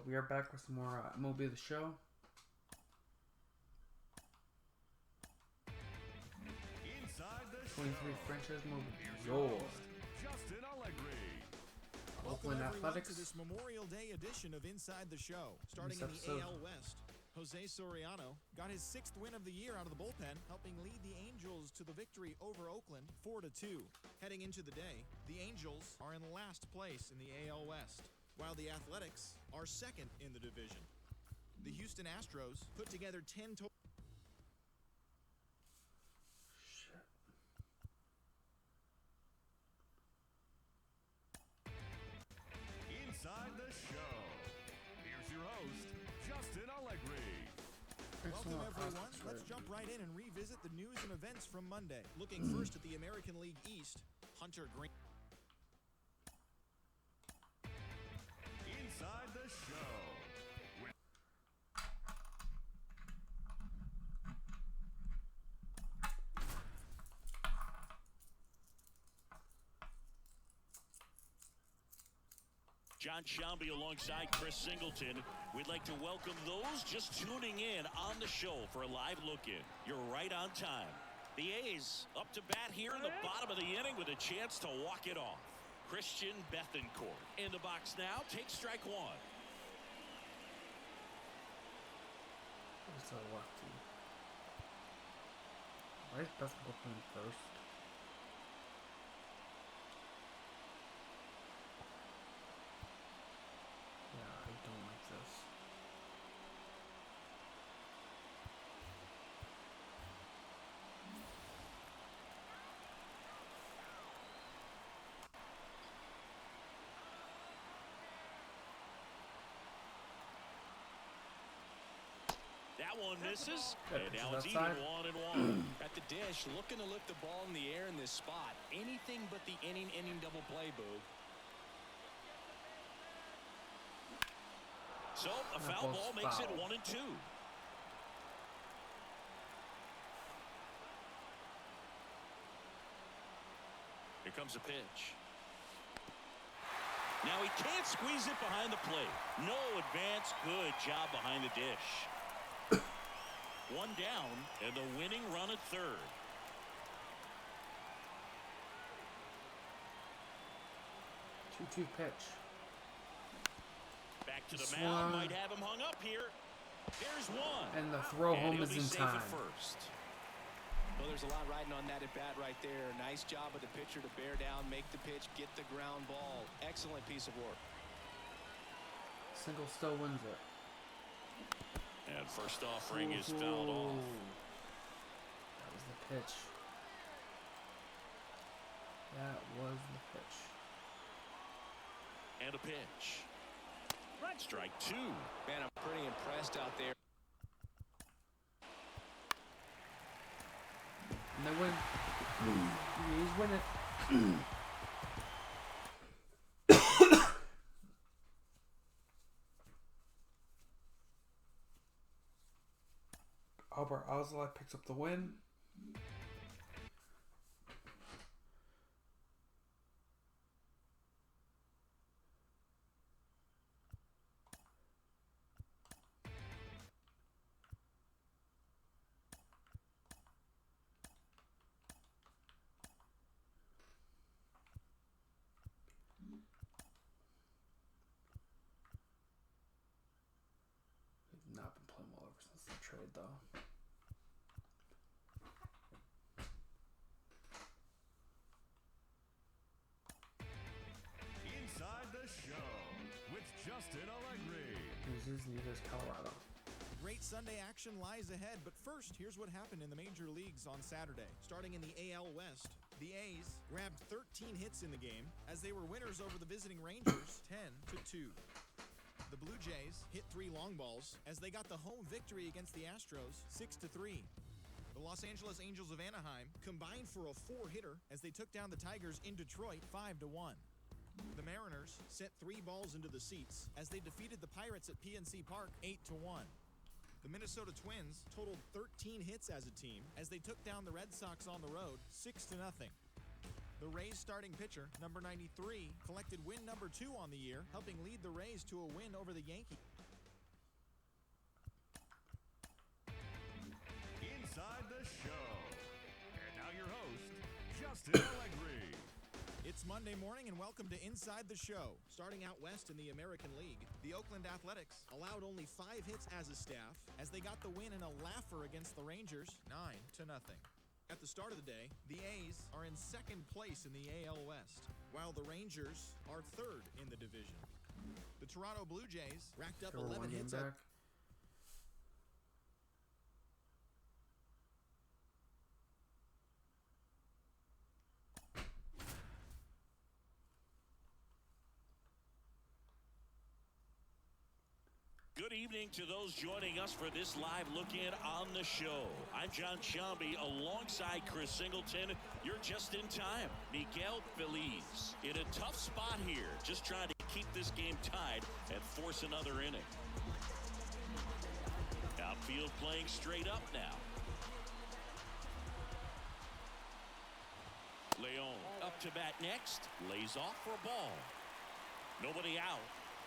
we are back with some more MLB The Show. Inside the 23 show. franchise mode. Here's Yo. your host, Justin Allegri. Oakland Athletics. To this Memorial Day edition of Inside the Show. Starting in the AL West, Jose Soriano got his 6th win of the year out of the bullpen, helping lead the Angels to the victory over Oakland 4-2. Heading into the day, the Angels are in last place in the AL West, while the Athletics are 2nd in the division. The Houston Astros put together 10 total. Inside the show. Here's your host, Justin Allegri. Welcome, everyone. Let's jump right in and revisit the news and events from Monday. Looking first at the American League East, Hunter Green. Inside the show. John Shambi alongside Chris Singleton. We'd like to welcome those just tuning in on the show for a live look-in. You're right on time. The A's up to bat here in the bottom of the inning with a chance to walk it off. Christian Bethancourt in the box now. Takes strike one. It's a lefty. Why is Bethancourt playing first? I don't like this. That one misses. That And pitches now it's outside. even 1-1. At the dish, looking to lift the ball in the air in this spot. Anything but the inning double play, Boog. So a That foul ball's ball makes it foul. 1-2. Here comes a pitch. Now he can't squeeze it behind the plate. No advance. Good job behind the dish. One down and the winning run at third. Two pitch. Back to the Swung. mound. Might have him hung up here. There's one. And the throw home he'll is be in safe time. at first. Well, there's a lot riding on that at bat right there. Nice job of the pitcher to bear down, make the pitch, get the ground ball. Excellent piece of work. Single still wins it. And first offering is fouled off. That was the pitch. That was the pitch. And a pitch. Strike two. Man, I'm pretty impressed out there. And they win. He's winning. Albert Alzolay picks up the win. They've not been playing well ever since the trade, though. Inside the show with Justin Allegri. Neither is Colorado. Great Sunday action lies ahead, but first, here's what happened in the major leagues on Saturday. Starting in the AL West, the A's grabbed 13 hits in the game as they were winners over the visiting Rangers 10-2. The Blue Jays hit 3 long balls as they got the home victory against the Astros 6-3. The Los Angeles Angels of Anaheim combined for a 4-hitter as they took down the Tigers in Detroit 5-1. The Mariners sent 3 balls into the seats as they defeated the Pirates at PNC Park 8-1. The Minnesota Twins totaled 13 hits as a team as they took down the Red Sox on the road 6-0. The Rays starting pitcher, number 93, collected win number 2 on the year, helping lead the Rays to a win over the Yankees. Justin Allegri. It's Monday morning and welcome to Inside the Show. Starting out west in the American League, the Oakland Athletics allowed only 5 hits as a staff as they got the win in a laugher against the Rangers, 9-0. At the start of the day, the A's are in second place in the AL West, while the Rangers are third in the division. The Toronto Blue Jays racked up They were 11 one game hits back. Good evening to those joining us for this live look-in on the show. I'm John Shambi alongside Chris Singleton. You're just in time. Miguel Feliz in a tough spot here, just trying to keep this game tied and force another inning. Outfield playing straight up now. Leon up to bat next, lays off for a ball. Nobody out.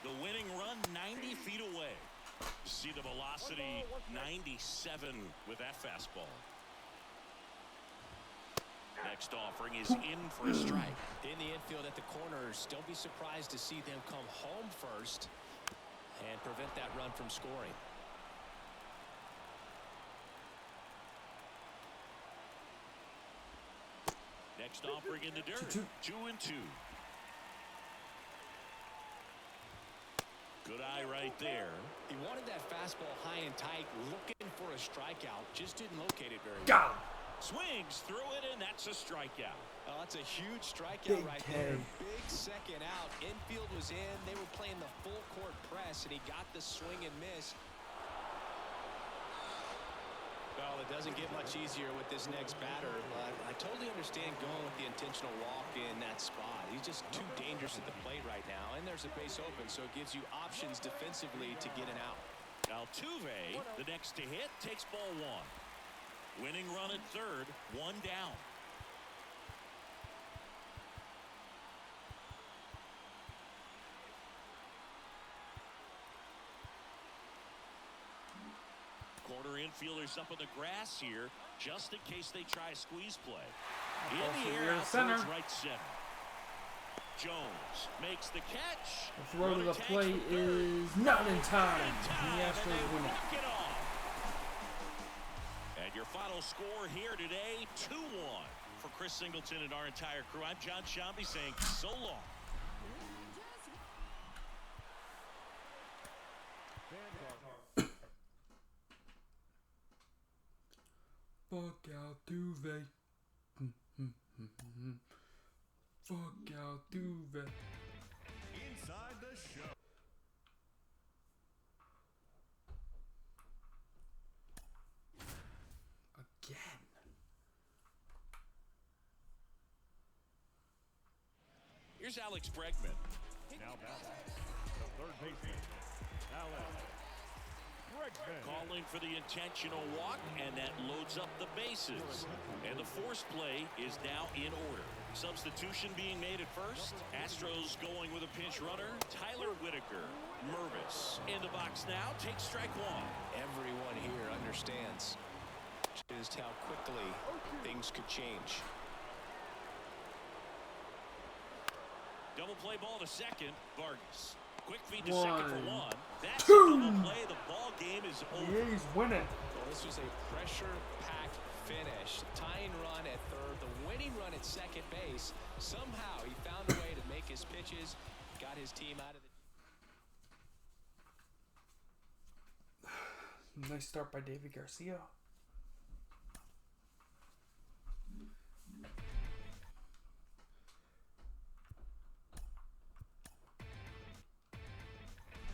The winning run 90 feet away. You see the velocity 97 with that fastball. Next offering is in for a strike. In the infield at the corners, don't be surprised to see them come home first and prevent that run from scoring. Next offering in the dirt. 2-2. Good eye right there. He wanted that fastball high and tight, looking for a strikeout. Just didn't locate it very well. Got him. Swings through it, and that's a strikeout. Oh, that's a huge strikeout Big right K. there. Big second out. Infield was in. They were playing the full court press, and he got the swing and miss. Well, it doesn't get much easier with this next batter, but I totally understand going with the intentional walk in that spot. He's just too dangerous at the plate right now, and there's a base open, so it gives you options defensively to get an out. Altuve, the next to hit, takes ball 1. Winning run at third, 1 down. Corner infielders up on the grass here, just in case they try a squeeze play. In the air, out towards right center. Jones makes the catch. The throw to the plate is not in time. And the Astros win it. Walk it off. And your final score here today, 2-1. For Chris Singleton and our entire crew, I'm John Shambi saying so long. Fuck Altuve. Fuck Altuve. Inside the show. Again. Here's Alex Bregman. Now batting, the third baseman, Alex Bregman. Calling for the intentional walk, and that loads up the bases. And the forced play is now in order. Substitution being made at first. Astros going with a pinch runner. Tyler Whitaker, Mervis in the box now. Takes strike 1. Everyone here understands just how quickly things could change. Double play ball to second. Vargas. Quick feed to 1, second for 1. That's 2. a double play. The ball game is over. The A's win it. Well, this was a pressure-packed finish. Tying run at third, the winning run at second base. Somehow he found a way to make his pitches, got his team out of the... Nice start by David Garcia.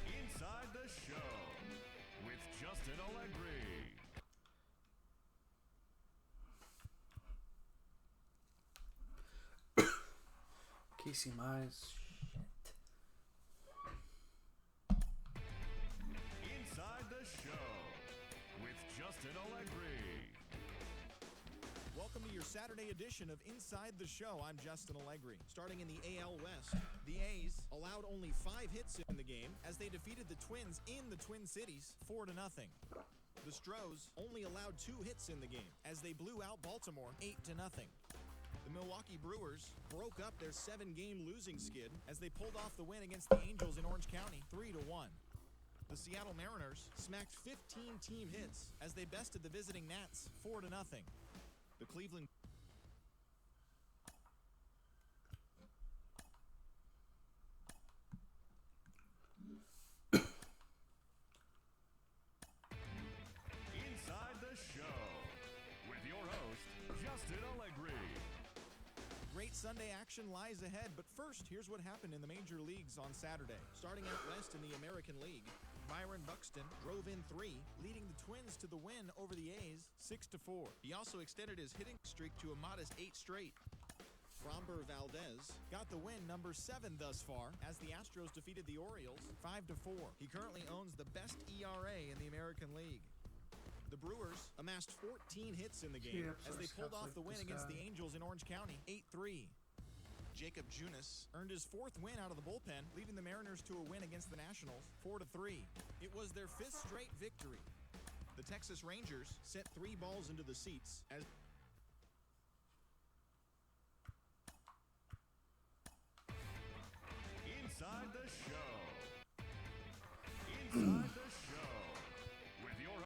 Inside the show with Justin Allegri. Casey Mize. Inside the show with Justin Allegri. Welcome to your Saturday edition of Inside the Show. I'm Justin Allegri. Starting in the AL West, the A's allowed only 5 hits in the game as they defeated the Twins in the Twin Cities 4-0. The Stros only allowed 2 hits in the game as they blew out Baltimore 8-0. The Milwaukee Brewers broke up their 7-game losing skid as they pulled off the win against the Angels in Orange County 3-1. The Seattle Mariners smacked 15 team hits as they bested the visiting Nats 4-0. The Cleveland Inside the show with your host, Justin Allegri. Great Sunday action lies ahead, but first, here's what happened in the major leagues on Saturday. Starting out west in the American League, Byron Buxton drove in 3, leading the Twins to the win over the A's 6-4. He also extended his hitting streak to a modest 8 straight. Framber Valdez got the win number 7 thus far as the Astros defeated the Orioles 5-4. He currently owns the best ERA in the American League. The Brewers amassed 14 hits in the game as they pulled off the win against the Angels in Orange County 8-3. Jacob Junis earned his 4th win out of the bullpen, leading the Mariners to a win against the Nationals 4-3. It was their 5th straight victory. The Texas Rangers sent 3 balls into the seats as Inside the show. Inside the show with your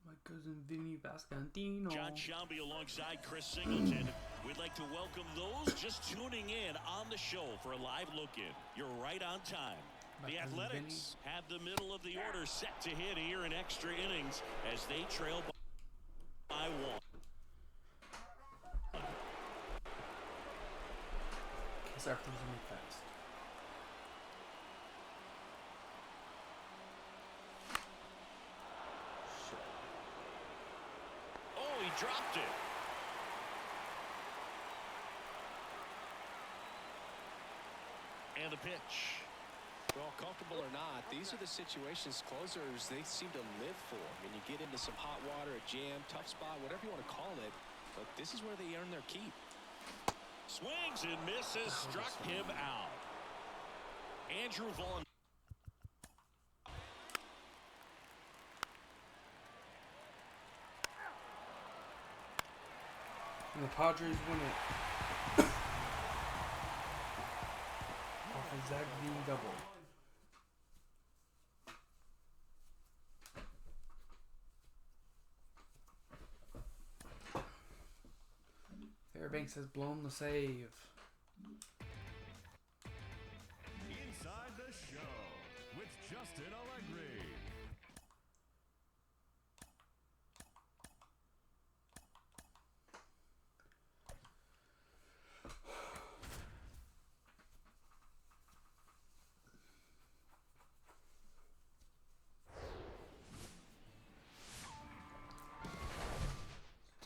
My cousin Vinny Vascantino. John Shambi alongside Chris Singleton. We'd like to welcome those just tuning in on the show for a live look-in. You're right on time. The Athletics have the middle of the order set to hit here in extra innings as they trail by 1. Guess everything's gonna be fast. Oh, he dropped it. And the pitch. Well, comfortable or not, these are the situations closers they seem to live for. When you get into some hot water, a jam, tough spot, whatever you want to call it, but this is where they earn their keep. Swings and misses, struck him out. Andrew Vaughn. And the Padres win it. Off a Zach Veen double. Fairbanks has blown the save. Inside the show with Justin Allegri.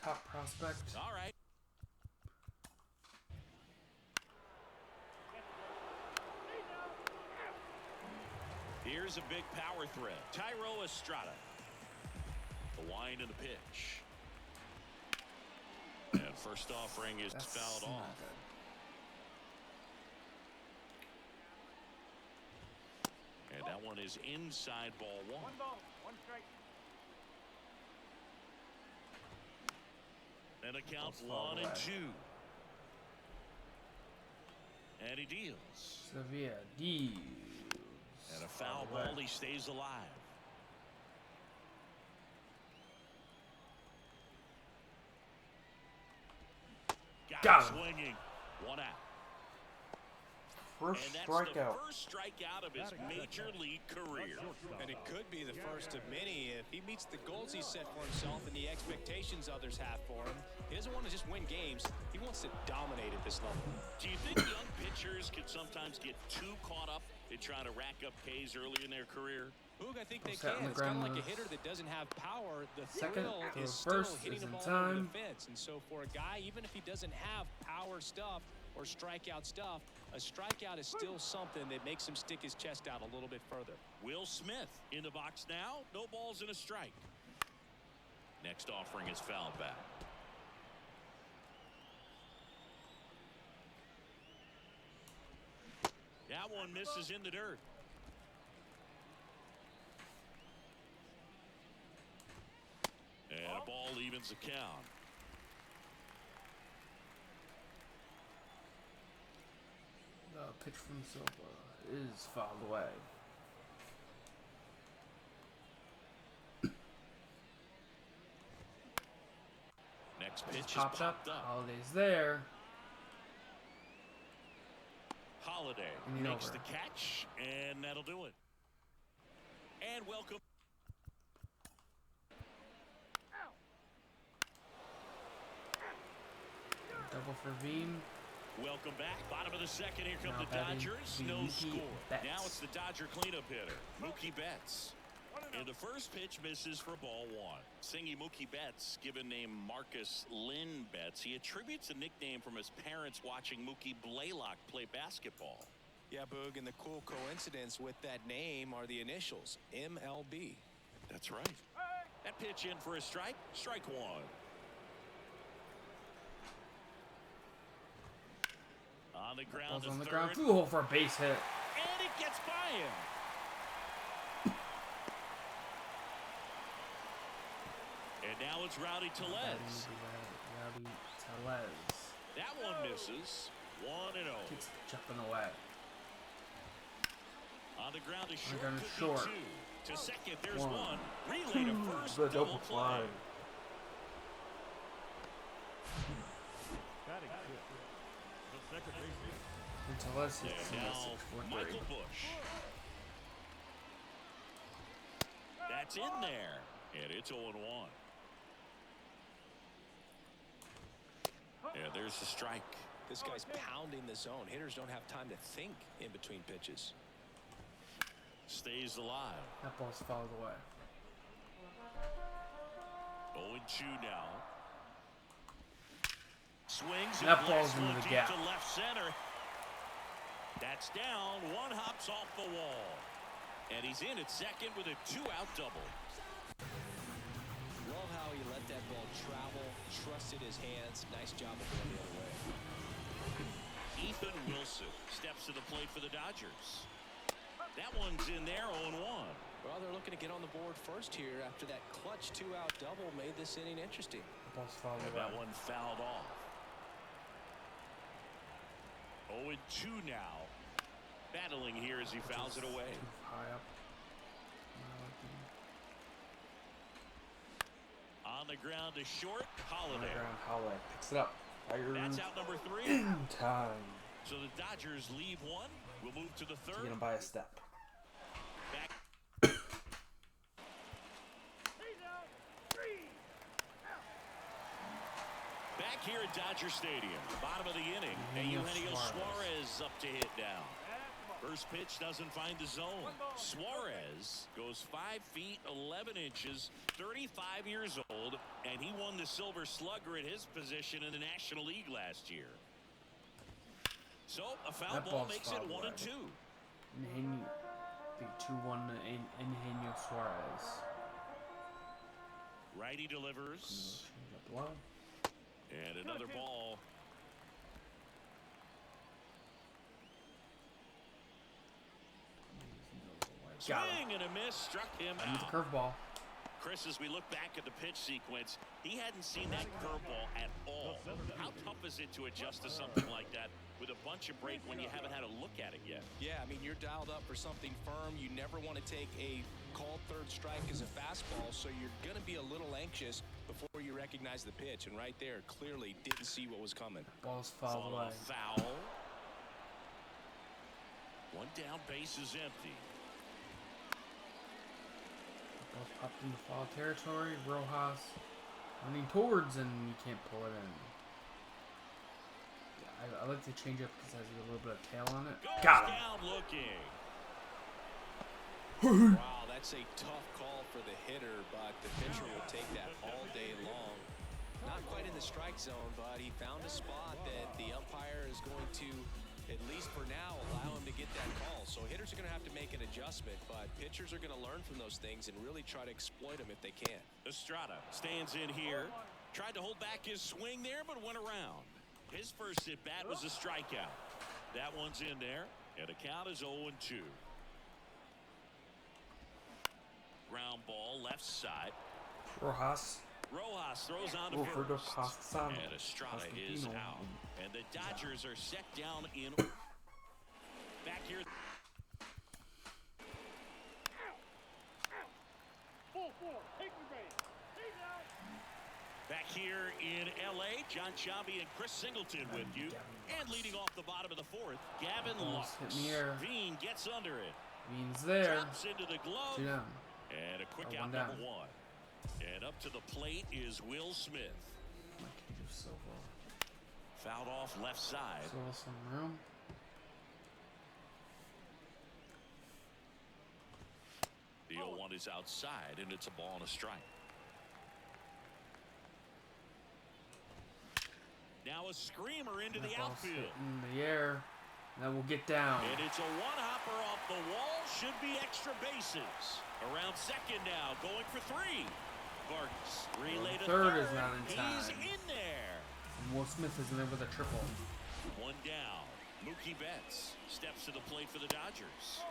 Top prospect. All right. Here's a big power threat. Tyro Estrada. The wind and the pitch. And first offering is fouled not off. good. And that one is inside ball 1. 1 ball, 1 strike. And a count That's far 1 and away. 2. And he deals. Sevilla deals. And a foul Far away. ball. He stays alive. Got him. Swinging. 1 out. First And that's strikeout. the first strikeout of his major league career. And it could be the first of many if he meets the goals he set for himself and the expectations others have for him. He doesn't want to just win games. He wants to dominate at this level. Do you think young pitchers can sometimes get too caught up in trying to rack up Ks early in their career? Boog, I think they Set on can. the It's kind of ground like a move. hitter that doesn't have power. The Second thrill to is first still hitting is the in ball over time. the fence. And so for a guy, even if he doesn't have power stuff or strikeout stuff, a strikeout is still something that makes him stick his chest out a little bit further. Will Smith in the box now. No balls and a strike. Next offering is fouled back. That one misses in the dirt. And a ball evens the count. The pitch from Silva is fouled away. Next pitch is Popped up. popped up. Holiday's there. Holiday And the makes over. the catch, and that'll do it. And welcome. Double for Veem. Welcome back. Bottom of the second. Here come Now the batting Dodgers. the No Mookie score. Betts. Now it's the Dodger cleanup hitter, Mookie Betts. And the first pitch misses for ball one. Singing Mookie Betts, given name Marcus Lynn Betts. He attributes a nickname from his parents watching Mookie Blaylock play basketball. Yeah, Boog, and the cool coincidence with that name are the initials, MLB. That's right. That pitch in for a strike. Strike one. On the ground Ball's to on the third. ground. Through the hole for a base hit. And it gets by him. And now it's Rowdy Tellez. Rowdy Tellez. That one misses. 1-0. Keeps jumping away. On the ground to short. ground to could be short. two. To second, there's One. one. Relay to first. The double double play. play. And Tellez hits And in the now 6-4-3. Michael Bush. That's in there. And it's 0-1. And there's the strike. This guy's pounding the zone. Hitters don't have time to think in between pitches. Stays alive. That ball's fouled away. 0-2 now. Swings That and ball's blasts into one the deep gap. to left center. That's down. One hops off the wall. And he's in at second with a 2-out double. Love how he let that ball travel, trusted his hands. Nice job of going the other way. Ethan Wilson steps to the plate for the Dodgers. That one's in there, 0-1. Well, they're looking to get on the board first here after that clutch 2-out double made this inning interesting. The ball's fouled And away. that one fouled off. 0-2 now. Battling here as he fouls it away. Too high up. On the ground to short, On the Holiday. ground, Holiday picks it up. That's out number 3. Time. So the Dodgers leave one. We'll move to the You're third. gonna buy a step. Back. Back here at Dodger Stadium, bottom of the inning, and Eugenio Suarez up to hit down. First pitch doesn't find the zone. Suarez goes 5 feet 11 inches, 35 years old, and he won the Silver Slugger at his position in the National League last year. So a foul That ball ball's makes it fouled 1-2. away. Eugenio, the 2-1 in Eugenio Suarez. Righty delivers, Change up low. and another ball. Got him. Swing and a miss, struck him And the out. curveball. Chris, as we look back at the pitch sequence, he hadn't seen that curveball at all. How tough is it to adjust to something like that with a bunch of break when you haven't had a look at it yet? Yeah, I mean, you're dialed up for something firm. You never want to take a called third strike as a fastball, so you're going to be a little anxious before you recognize the pitch. And right there, clearly didn't see what was coming. Ball's fouled Fall away. off foul. One down, base is empty. Ball's popped into foul territory. Rojas running towards, and you can't pull it in. Yeah, I like the change up because it has a little bit of tail on it. Goes Got him. down looking. Wow, that's a tough call for the hitter, but the pitcher will take that all day long. Not quite in the strike zone, but he found a spot that the umpire is going to, at least for now, allow him to get that call. So hitters are going to have to make an adjustment, but pitchers are going to learn from those things and really try to exploit them if they can. Estrada stands in here. Tried to hold back his swing there, but went around. His first at bat was a strikeout. That one's in there. And the count is 0-2. Ground ball left side. Rojas. Rojas throws on to Wilfredo first. Castano. And Estrada is Castantino. out. And the Dodgers are set down in back here. Back here in L.A., John Sciambi and Chris Singleton with you. And leading off the bottom of the fourth, Gavin Almost Lux. hit in the air. Veen gets under it. Means there. Drops into the glove. 2 down. And a quick One out down. number 1. And up to the plate is Will Smith. Silva. Fouled off left side. Silva some room. The 0-1 is outside, and it's a ball and a strike. Now a screamer into the That ball's outfield. hitting the air. And then we'll get down. And it's a one-hopper off the wall. Should be extra bases. Around second now, going for 3. Vargas relay to third is not in He's time. in there. And Will Smith is in there with a triple. 1 down. Mookie Betts steps to the plate for the Dodgers.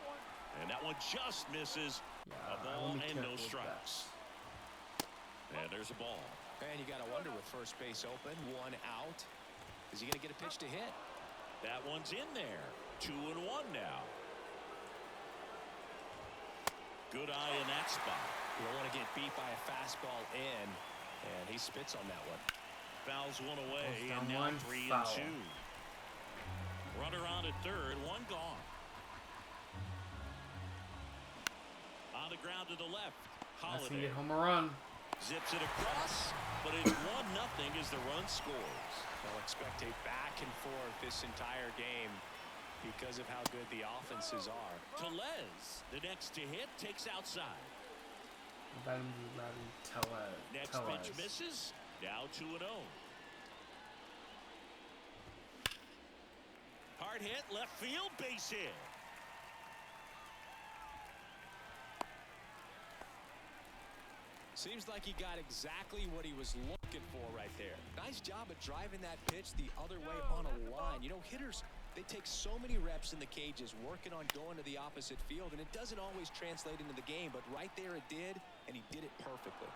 And that one just misses. Yeah, A I ball wanna be and careful no with strikes. And there's a ball. And you got to wonder with first base open, 1 out. Is he going to get a pitch to hit? That one's in there. 2-1 now. Good eye in that spot. You don't want to get beat by a fastball in, and he spits on that one. Fouls one away, Goes and down now one, 3-2. foul. Runner on at third, 1 gone. On the ground to the left. That's gonna Holiday get home a run. zips it across, but it's 1-0 as the run scores. They'll expect a back and forth this entire game because of how good the offenses are. Tellez, the next to hit, takes outside. Next pitch misses. Now 2-0. Hard hit, left field, base hit. Seems like he got exactly what he was looking for right there. Nice job of driving that pitch the other way on a line. You know, hitters, they take so many reps in the cages working on going to the opposite field, and it doesn't always translate into the game, but right there it did, and he did it perfectly.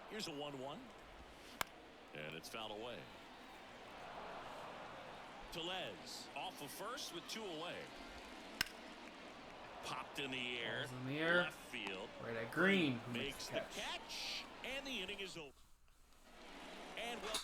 Here's a 1-1. And it's fouled away. Tellez off of first with 2 away. Popped in the air. Ball's in the air. Left field. Right at Green, who Makes the catch. And the inning is over. And well.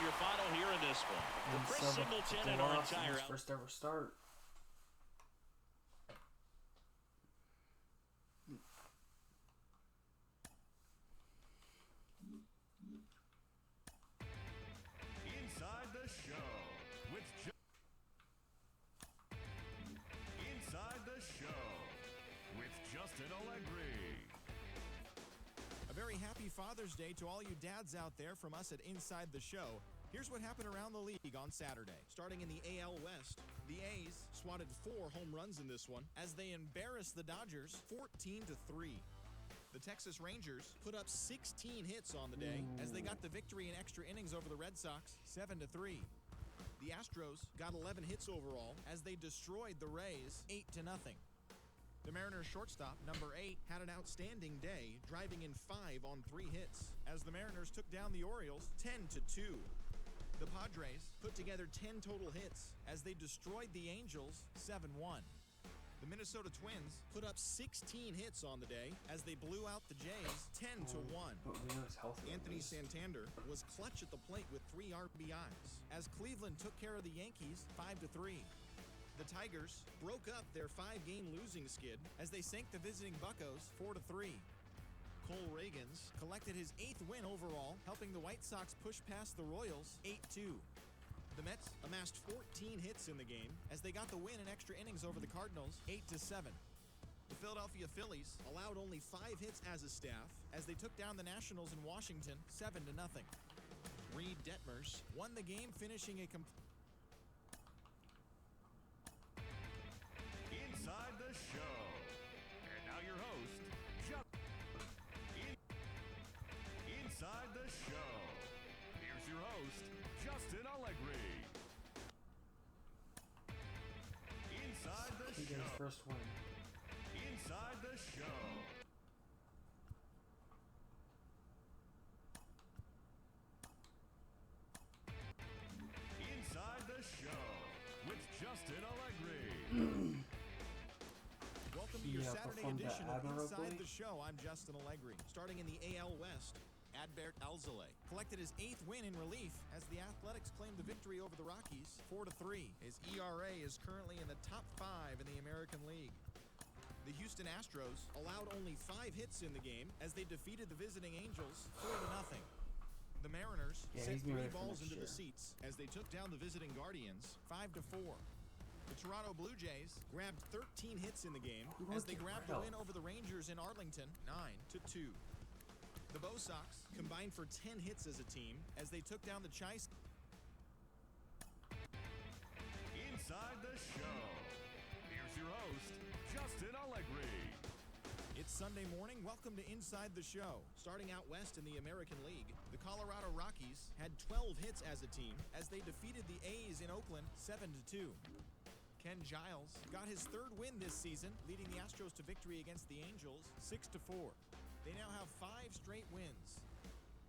Your final here in this one. And Chris Silva Singleton pulled and our off in entire his first ever start. Inside the show with Inside the show with Justin Allegri. A very happy Father's Day to all you dads out there from us at Inside the Show. Here's what happened around the league on Saturday. Starting in the AL West, the A's swatted 4 home runs in this one as they embarrassed the Dodgers 14-3. The Texas Rangers put up 16 hits on the day as they got the victory in extra innings over the Red Sox 7-3. The Astros got 11 hits overall as they destroyed the Rays 8-0. The Mariners shortstop, number 8, had an outstanding day, driving in 5 on 3 hits, as the Mariners took down the Orioles 10-2. The Padres put together 10 total hits as they destroyed the Angels 7-1. The Minnesota Twins put up 16 hits on the day as they blew out the Jays 10-1. But we know he's healthy. Anthony Santander was clutch at the plate with 3 RBIs as Cleveland took care of the Yankees 5-3. The Tigers broke up their 5-game losing skid as they sank the visiting Buccos 4-3. Cole Reagans collected his 8th win overall, helping the White Sox push past the Royals 8-2. The Mets amassed 14 hits in the game as they got the win in extra innings over the Cardinals 8-7. The Philadelphia Phillies allowed only 5 hits as a staff as they took down the Nationals in Washington 7-0. Reed Detmers won the game, finishing a Inside the show. And now your host, Inside the show. Here's your host, Justin Allegri. Inside the He got his show. first win. Inside the show. Inside the show with Justin Allegri. Welcome to He your have Saturday performed edition of admirably. Inside the Show. I'm Justin Allegri. Starting in the AL West, Adbert Alzolay collected his 8th win in relief as the Athletics claimed the victory over the Rockies 4-3. His ERA is currently in the top 5 in the American League. The Houston Astros allowed only 5 hits in the game as they defeated the visiting Angels 4-0. The Mariners sent 3 balls into the seats as they took down the visiting Guardians 5-4. The Toronto Blue Jays grabbed 13 hits in the game as they grabbed the win over the Rangers in Arlington 9-2. The Bo Sox combined for 10 hits as a team as they took down the Chice. Inside the show. Here's your host, Justin Allegri. It's Sunday morning. Welcome to Inside the Show. Starting out west in the American League, the Colorado Rockies had 12 hits as a team as they defeated the A's in Oakland 7-2. Ken Giles got his 3rd win this season, leading the Astros to victory against the Angels 6-4. They now have 5 straight wins.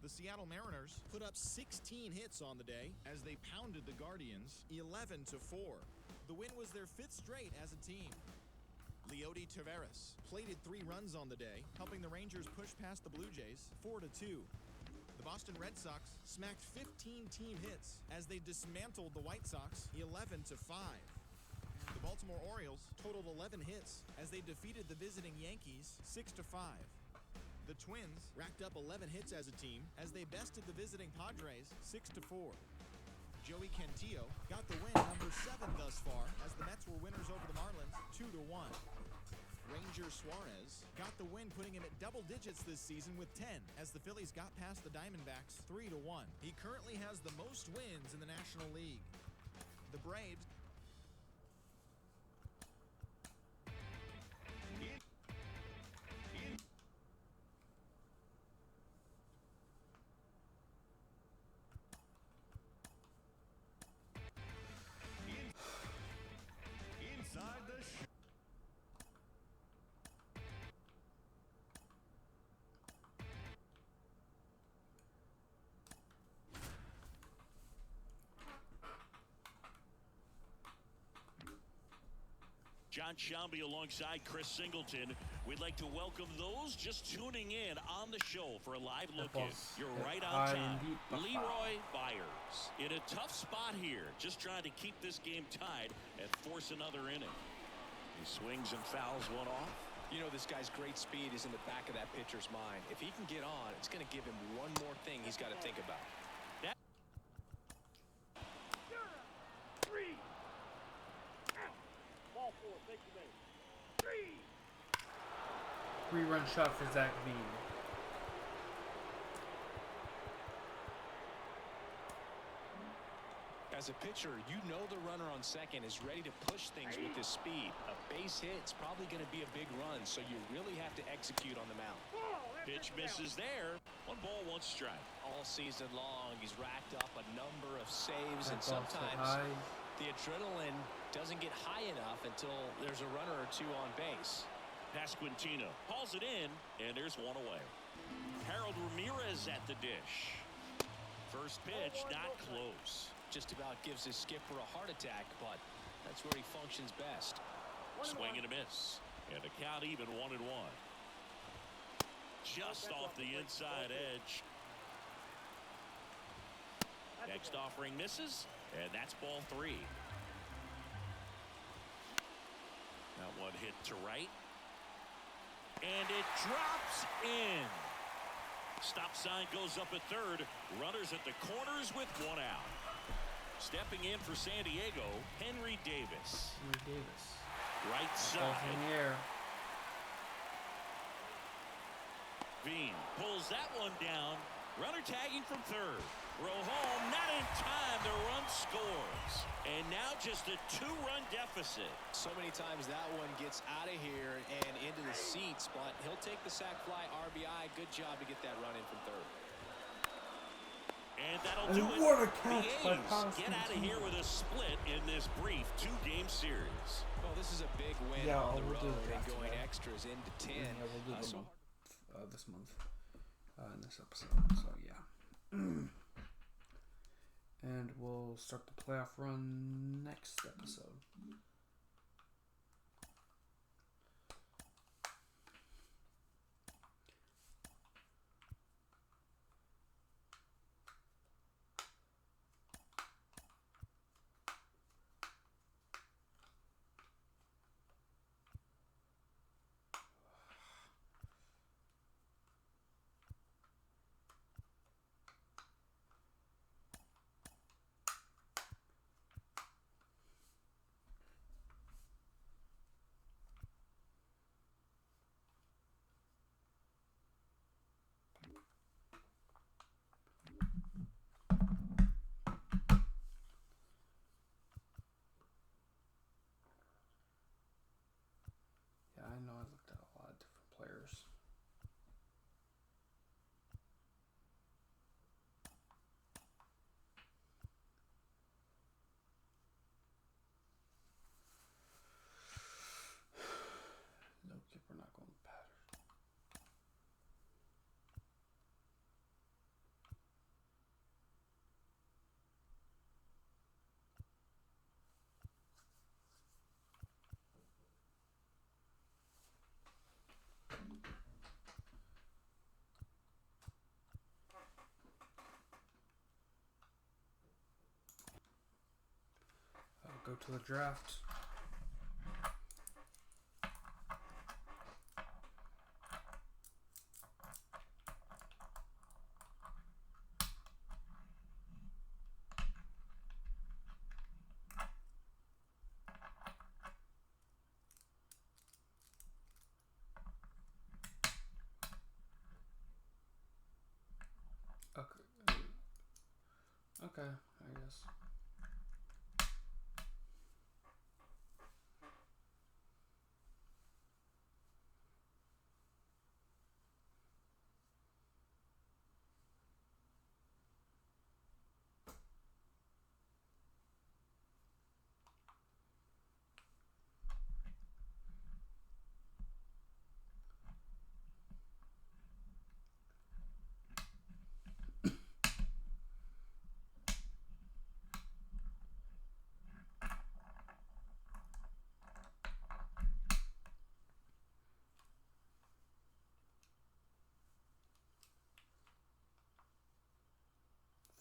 The Seattle Mariners put up 16 hits on the day as they pounded the Guardians 11-4. The win was their 5th straight as a team. Leody Taveras plated 3 runs on the day, helping the Rangers push past the Blue Jays 4-2. The Boston Red Sox smacked 15 team hits as they dismantled the White Sox 11-5. The Baltimore Orioles totaled 11 hits as they defeated the visiting Yankees 6-5. The Twins racked up 11 hits as a team as they bested the visiting Padres 6-4. Joey Cantillo got the win, number 7 thus far, as the Mets were winners over the Marlins 2-1. Ranger Suarez got the win, putting him at double digits this season with 10 as the Phillies got past the Diamondbacks 3-1. He currently has the most wins in the National League. The Braves Inside the show. John Shambi alongside Chris Singleton. We'd like to welcome those just tuning in on the show for a live look-in. You're right on time. Leroy Byers in a tough spot here, just trying to keep this game tied and force another inning. He swings and fouls one off. You know, this guy's great speed is in the back of that pitcher's mind. If he can get on, it's going to give him one more thing he's got to think about. Three-run shot for Zach Bean. As a pitcher, you know the runner on second is ready to push things with his speed. A base hit's probably going to be a big run, so you really have to execute on the mound. Pitch misses there. 1 ball, 1 strike. All season long, he's racked up a number of saves, and sometimes the adrenaline doesn't get high enough until there's a runner or 2 on base. Pasquantino hauls it in, and there's 1 away. Harold Ramirez at the dish. First pitch, not close. Just about gives his skipper a heart attack, but that's where he functions best. Swing and a miss. And the count even 1-1. Just off the inside edge. Next offering misses, and that's ball 3. That one hit to right. And it drops in. Stop sign goes up at third. Runners at the corners with one out. Stepping in for San Diego, Henry Davis. Henry Davis. Right Balls side. in the air. Bean pulls that one down. Runner tagging from third. Throw home, not in time. The run scores. And now just a 2-run deficit. So many times that one gets out of here and into the seats, but he'll take the sac fly RBI. Good job to get that run in from third. And that'll And do it. what a catch The by A's get out of here with a split in this brief 2-game series. Well, this is a big win Yeah, on the we'll do road the and draft going today. extras into 10. Yeah, we'll do So this month. In this episode. So, yeah. And we'll start the playoff run next episode. Yeah, I know I looked at a lot of different players. No, kid, we're not going with Patters. I'll go to the draft. Okay, I guess.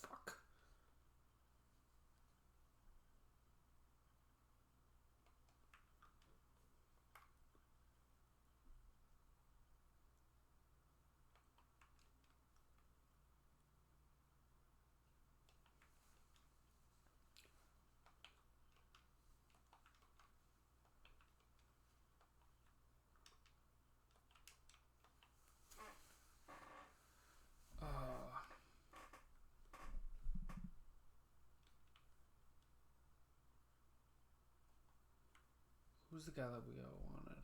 Fuck. Who's the guy that we all wanted?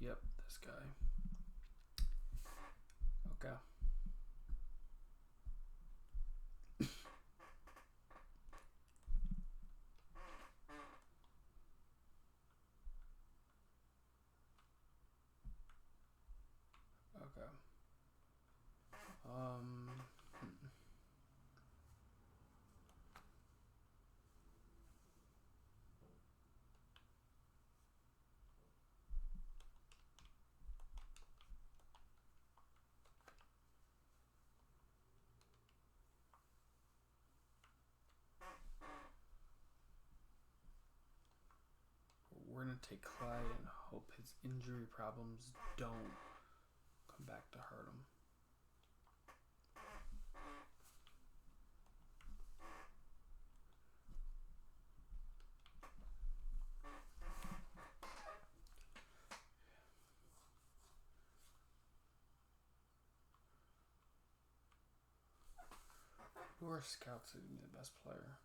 Yep, this guy. Okay. Okay. take Clay and hope his injury problems don't come back to hurt him. Who are scouts that give me the best player?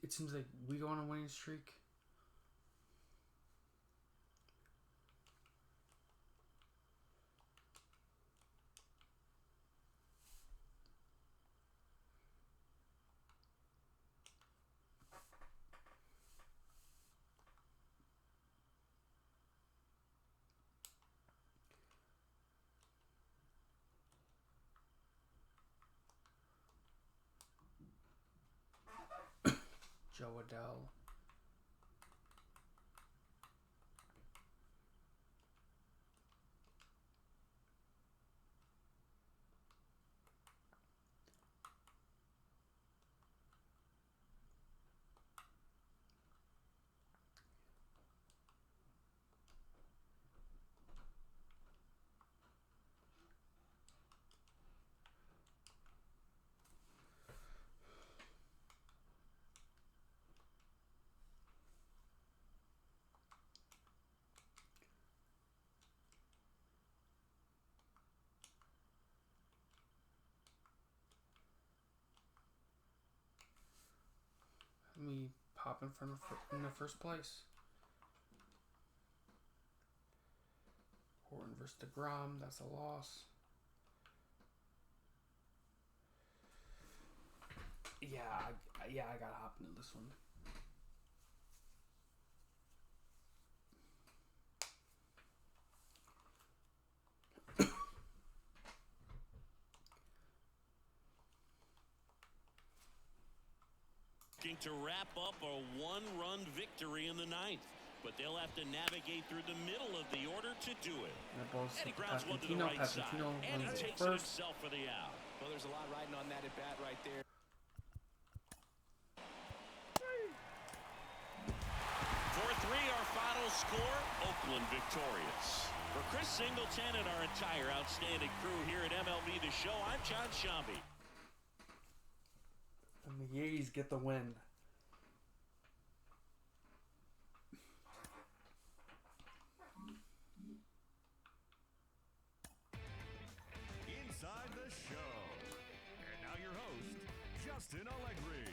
It seems like we go on a winning streak. Joe Adele. Me popping from in the first place. Horton versus DeGrom, that's a loss. Yeah, I gotta hop into this one. To wrap up a one-run victory in the ninth, but they'll have to navigate through the middle of the order to do it. And he grounds one to the right side, and he takes it himself for the out. Well, there's a lot riding on that at bat right there. 4-3 our final score, Oakland victorious. For Chris Singleton and our entire outstanding crew here at MLB The Show, I'm John Shambi. And the A's get the win. Justin Allegri.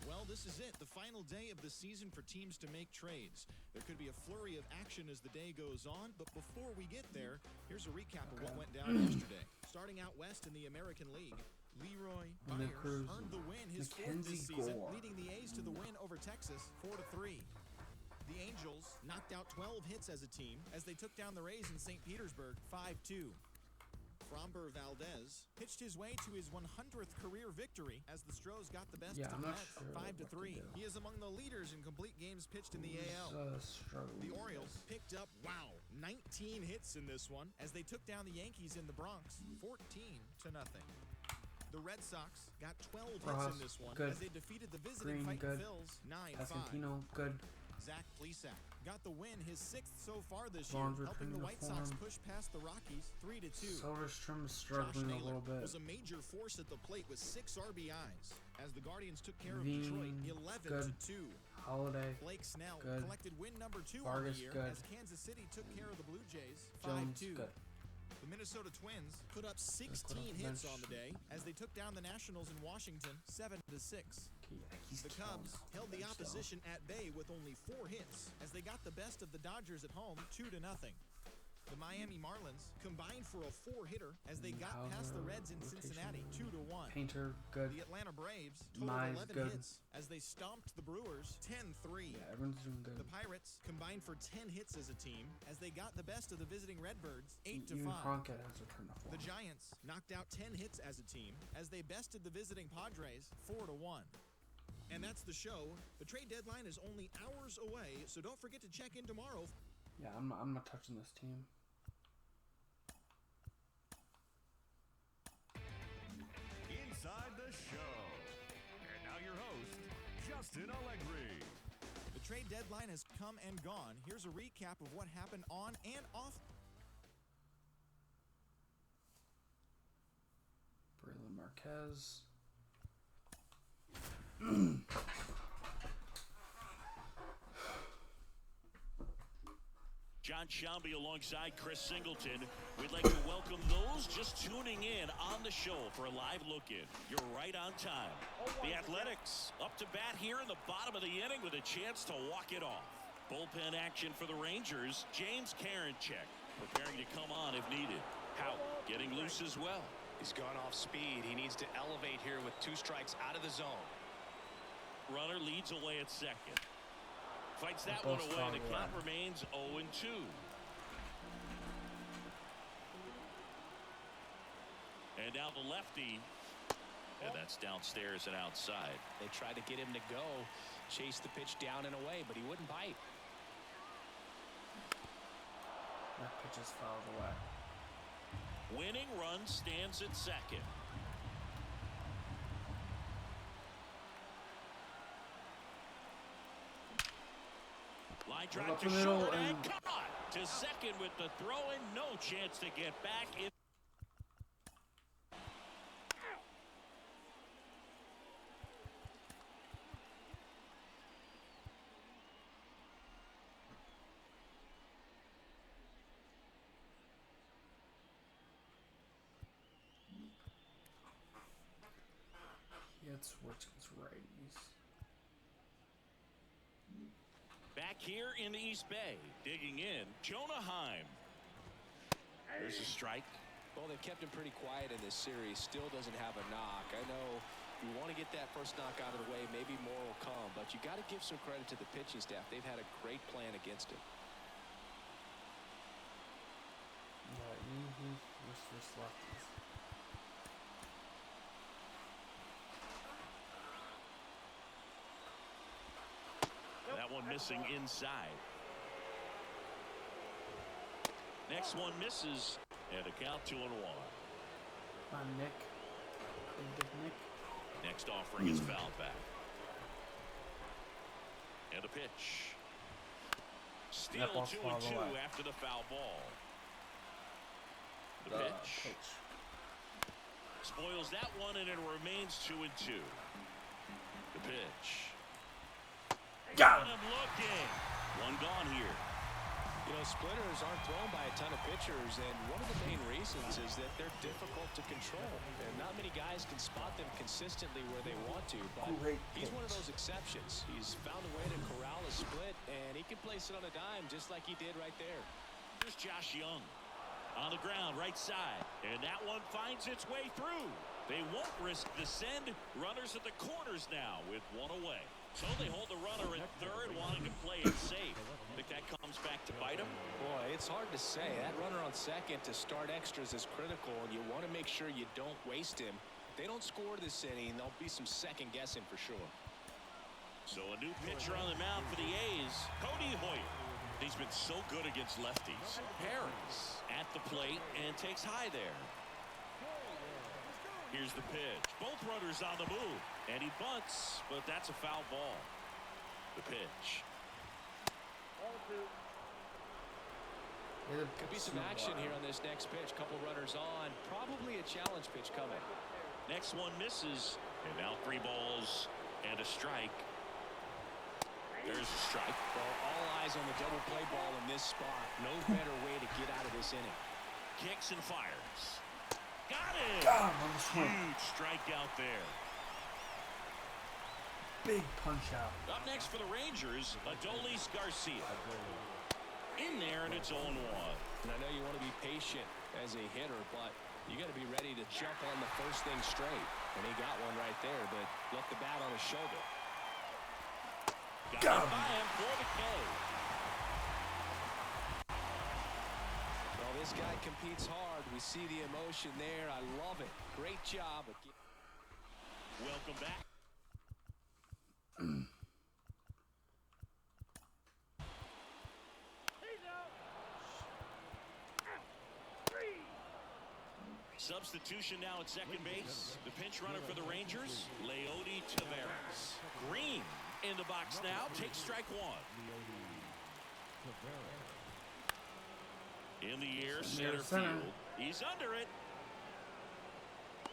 Well, this is it, the final day of the season for teams to make trades. There could be a flurry of action as the day goes on, but before we get there, here's a recap of what went down yesterday. Starting out west in the American League, Leroy Byers earned the win, his fourth this season, leading the A's to the win over Texas 4-3. The Angels knocked out 12 hits as a team as they took down the Rays in St. Petersburg 5-2. Framber Valdez pitched his way to his 100th career victory as the Stros got the best of the Mets 5-3. He is among the leaders in complete games pitched in the AL. The Orioles picked up, 19 hits in this one as they took down the Yankees in the Bronx 14-0. The Red Sox got 12 hits in this one as they defeated the visiting Fightin' Phils 9-5. Good. Zach Plesac got the win, his 6th so far this year, helping the White Sox push past the Rockies 3-2. Soderstrom is struggling a little bit. Was a major force at the plate with 6 RBIs as the Guardians took care of Detroit 11-2. Holiday. Blake Snell good. collected win number 2 Vargas, on the year good. as Kansas City took care of the Blue Jays Jones, 5-2. good. The Minnesota Twins put up 16 hits on the day as they took down the Nationals in Washington 7-6. The Cubs held the opposition at bay with only 4 hits as they got the best of the Dodgers at home 2-0. The Miami Marlins combined for a 4-hitter as they got past the Reds in Cincinnati 2-1. Painter, good. The Atlanta Braves totaled 11 good. hits as they stomped the Brewers 10-3. Yeah, everyone's doing good. The Pirates combined for 10 hits as a team as they got the best of the visiting Redbirds 8-5. Even Cronkite has a turn of form. The Giants knocked out 10 hits as a team as they bested the visiting Padres 4-1. And that's the show. The trade deadline is only hours away, so don't forget to check in tomorrow. Yeah, I'm not touching this team. Inside the show. And now your host, Justin Allegri. The trade deadline has come and gone. Here's a recap of what happened on and off. Braylon Marquez. John Shambi alongside Chris Singleton. We'd like to welcome those just tuning in on the show for a live look-in. You're right on time. The Athletics up to bat here in the bottom of the inning with a chance to walk it off. Bullpen action for the Rangers. James Karinchak preparing to come on if needed. Howe getting loose as well. He's gone off speed. He needs to elevate here with 2 strikes out of the zone. Runner leads away at second. Fights that one away. The count remains 0-2. And now the lefty. And that's downstairs and outside. They tried to get him to go, chase the pitch down and away, but he wouldn't bite. That pitch is fouled away. Winning run stands at second. Line drive to short and caught. To second with the throw and no chance to get back. He had switched his righties. Back here in the East Bay, digging in, Jonah Heim. There's a strike. Well, they've kept him pretty quiet in this series. Still doesn't have a knock. I know you want to get that first knock out of the way. Maybe more will come, but you got to give some credit to the pitching staff. They've had a great plan against him. Yeah, he's just lefties. That one missing inside. Next one misses, and a count 2-1. Nick. Big Nick. Next offering is fouled back. And a pitch. Still 2-2 after the foul ball. The pitch. Spoils that one, and it remains 2-2. The pitch. Got him looking. One gone here. You know, splitters aren't thrown by a ton of pitchers, and one of the main reasons is that they're difficult to control. And not many guys can spot them consistently where they want to, but he's one of those exceptions. He's found a way to corral a split, and he can place it on a dime just like he did right there. Here's Josh Young on the ground, right side, and that one finds its way through. They won't risk the send. Runners at the corners now with one away. So they hold the runner at third, wanting to play it safe. Think that comes back to bite him? Boy, it's hard to say. That runner on second to start extras is critical, and you want to make sure you don't waste him. If they don't score this inning, there'll be some second guessing for sure. So a new pitcher on the mound for the A's, Cody Hoyer. He's been so good against lefties. Harris at the plate and takes high there. Here's the pitch. Both runners on the move. And he bunts, but that's a foul ball. The pitch. Could be some action here on this next pitch. Couple runners on. Probably a challenge pitch coming. Next one misses. And now 3 balls and a strike. There's a strike. Well, all eyes on the double play ball in this spot. No better way to get out of this inning. Kicks and fires. Got it! Got him on the swing. Huge strikeout there. Big punch out. Up next for the Rangers, Adolis Garcia. In there, and it's 0-1. And I know you want to be patient as a hitter, but you got to be ready to jump on the first thing straight. And he got one right there, but left the bat on his shoulder. Got him by him for the K. Well, this guy competes hard. We see the emotion there. I love it. Great job. Welcome back. Substitution now at second base. The pinch runner for the Rangers, Leody Taveras. Green in the box now. Takes strike 1. In the air, center field. He's under it.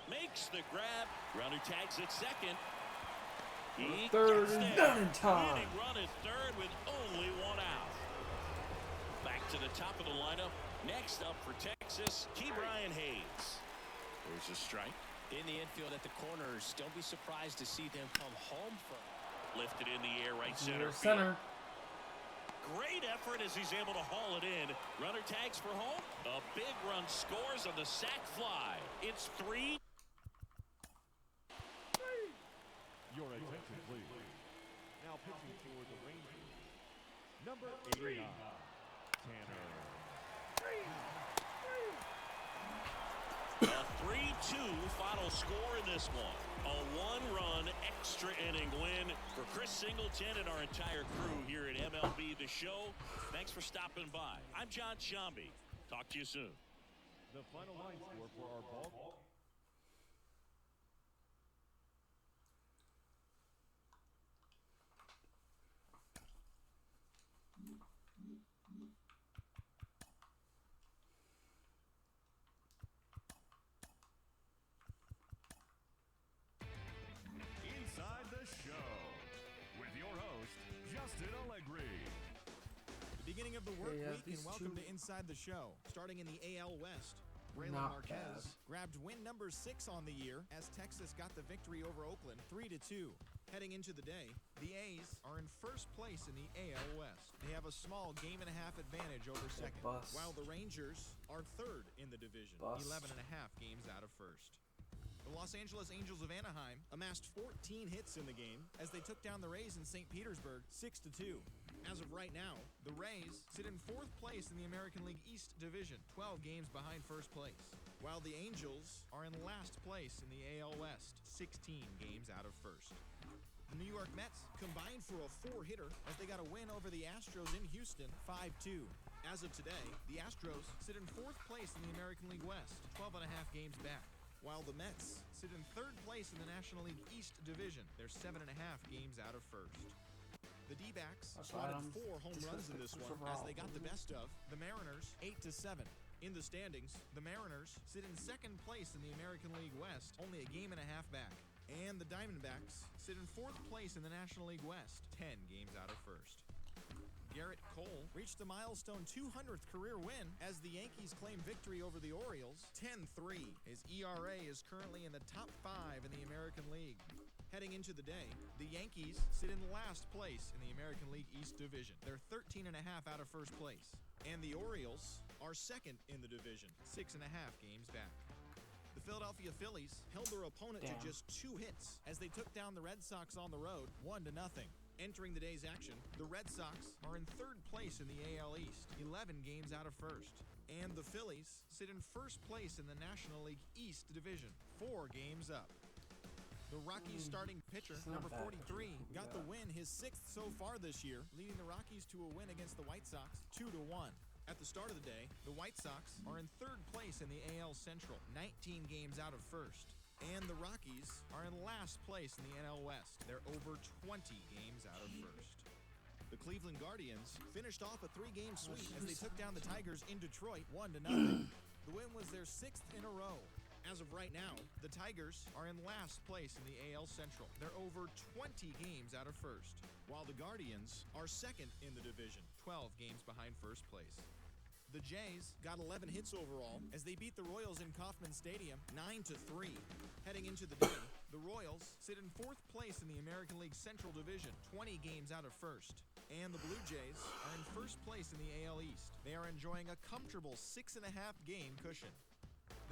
Makes the grab. Runner tags at second. He Third gets is there. done in time. Winning run at third with only 1 out. Back to the top of the lineup. Next up for Texas, Ke'Bryan Hayes. There's a strike. In the infield at the corners, don't be surprised to see them come home from. Lifted in the air, right center field. Center. Great effort as he's able to haul it in. Runner tags for home. A big run scores on the sac fly. It's 3. Your attention, please. Now pitching for the Rangers, number 89, Tanner. A 3-2 final score in this one. A 1-run extra inning win for Chris Singleton and our entire crew here at MLB The Show. Thanks for stopping by. I'm John Shambi. Talk to you soon. The final line score for our ball. Inside the Show with your host, Justin Allegri. The beginning of the work Yeah, week, and these welcome two- to Inside the Show. Starting in the AL West, Braylon Not Marquez bad. grabbed win number 6 on the year as Texas got the victory over Oakland 3-2. Heading into the day, the A's are in first place in the AL West. They have a small game-and-a-half advantage over second, Bust. while the Rangers are third in the division, Bust. 11.5 games out of first. The Los Angeles Angels of Anaheim amassed 14 hits in the game as they took down the Rays in St. Petersburg 6-2. As of right now, the Rays sit in fourth place in the American League East Division, 12 games behind first place, while the Angels are in last place in the AL West, 16 games out of first. The New York Mets combined for a 4-hitter as they got a win over the Astros in Houston, 5-2. As of today, the Astros sit in fourth place in the American League West, 12.5 games back, while the Mets sit in third place in the National League East Division. They're 7.5 games out of first. The D-backs slotted 4 home runs in this one as they got the best of the Mariners 8-7. In the standings, the Mariners sit in second place in the American League West, only a game and a half back. And the Diamondbacks sit in fourth place in the National League West, 10 games out of first. Garrett Cole reached a milestone 200th career win as the Yankees claim victory over the Orioles 10-3. His ERA is currently in the top 5 in the American League. Heading into the day, the Yankees sit in last place in the American League East Division. They're 13.5 out of first place. And the Orioles are second in the division, 6.5 games back. The Philadelphia Phillies held their opponent to just 2 hits as they took down the Red Sox on the road 1-0. Entering the day's action, the Red Sox are in third place in the AL East, 11 games out of first. And the Phillies sit in first place in the National League East Division, 4 games up. The Rockies starting pitcher, number 43, got the win, his 6th so far this year, leading the Rockies to a win against the White Sox 2-1. At the start of the day, the White Sox are in third place in the AL Central, 19 games out of first. And the Rockies are in last place in the NL West. They're over 20 games out of first. The Cleveland Guardians finished off a 3-game sweep as they took down the Tigers in Detroit 1-0. The win was their 6th in a row. As of right now, the Tigers are in last place in the AL Central. They're over 20 games out of first, while the Guardians are second in the division, 12 games behind first place. The Jays got 11 hits overall as they beat the Royals in Kauffman Stadium 9-3. Heading into the day, the Royals sit in 4th place in the American League Central Division, 20 games out of first. And the Blue Jays are in first place in the AL East. They are enjoying a comfortable 6.5 game cushion.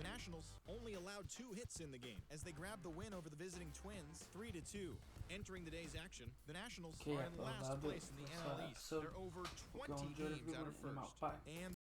The Nationals only allowed 2 hits in the game as they grabbed the win over the visiting Twins 3-2. Entering the day's action, the Nationals are in last place in the NL East. They're over 20 games out of first. And